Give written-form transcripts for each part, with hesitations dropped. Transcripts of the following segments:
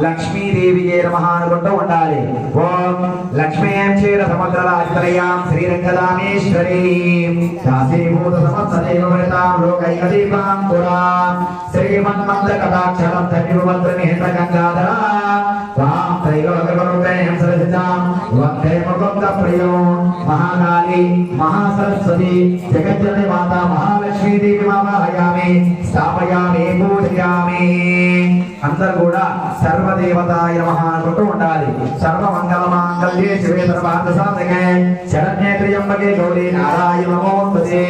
లక్ష్మీదేవియే నమః అనుకుంటూ ఉండాలి. ఓం లక్ష్మీం క్షీర సముద్రరాజతనయాం శ్రీరంగదామేశ్వరీం దాసీభూత సమస్తదేవవ్రతాం లోకైకదీపాం పురాం శ్రీమన్మందకటాక్షరం ధన్యవద్రనిహిత గంగాధరాం తాం త్రైలోకగురుపేయం సరసితాం వందే ముకుంద ప్రియం మహాకాళి మహాసరస్వతి జగజ్జనని మాతా మహాలక్ష్మీదేవి ఆవాహయామి స్థాపయామి పూజయామి. అందరూ కూడా సర్వదేవతాయ నమః అనుకుంటూ ఉండాలి. సర్వమంగళమాంగళ్యే శివే సర్వార్థసాధకే శరణ్యే త్ర్యంబకే గౌరీ నారాయణి నమోస్తుతే.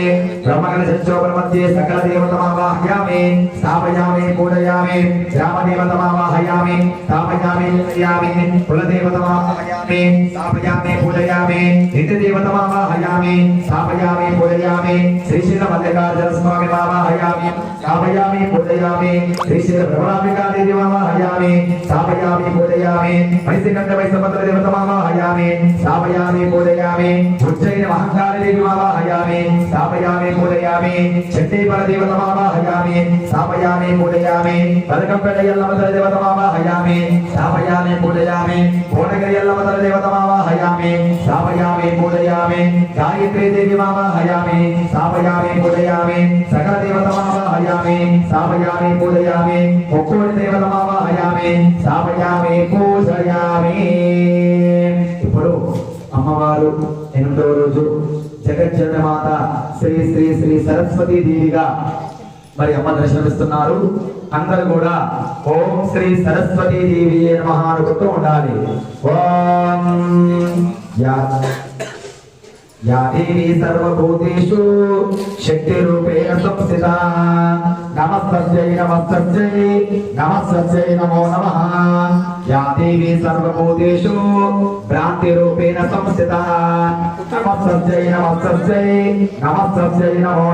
బ్రహ్మకలశోపరమధ్యే సకల దేవతమావాహయామి స్థాపయామి పూజయామి. రామదేవతమావాహయామి స్థాపయామి పూజయామి. కులదేవతమావాహయామి స్థాపయామి పూజయామి. నిత్యదేవతమావాహయామి స్థాపయామి పూజయామి. శ్రీశైల మల్లికార్జున స్వామి ఆవాహయామి స్థాపయామి పూజయామి. శ్రీశైల బ్రహ్మాంబికా దేవి ఆవాహయామి స్థాపయామి పూజయామి. మణికంఠ వైశ్వపత్ర దేవతమావాహయామి స్థాపయామి పూజయామి. ఉజ్జయిని మహంకాళి దేవి ఆవాహయామి స్థాపయామి పూజయామి. చండీపర దేవతమావాహయామి స్థాపయామి పూజయామి. పదకంపేట ఎల్లమతల దేవతమావాహయామి స్థాపయామి పూజయామి. కోటగిరి ఎల్లమతల దేవతమావాహయామి స్థాపయామి పూజయామి. గాయత్రీ దేవి ఆవాహయామి స్థాపయామి పూజయామి. సకల దేవతమావాహయామి స్థాపయామి పూజయామి. ఒక్కోటి దేవతమావాహయామి స్థాపయామి పూజయామి. ఇప్పుడు అమ్మవారు 8వ రోజు జగజ్జనని మాత శ్రీ శ్రీ శ్రీ సరస్వతీ దేవిగా మరి అమ్మ దర్శనమిస్తున్నారు. అందరూ కూడా ఓం శ్రీ సరస్వతీ దేవి నమః అనుకుంటూ ఉండాలి. ఓం या देवी सर्वभूतेषु शक्तिरूपेण संस्थिता नमस्तस्यै नमस्तस्यै नमस्तस्यै नमो नमः. या देवी सर्वभूतेषु भ्रान्तिरूपेण संस्थिता नमस्तस्यै नमस्तस्यै नमस्तस्यै नमो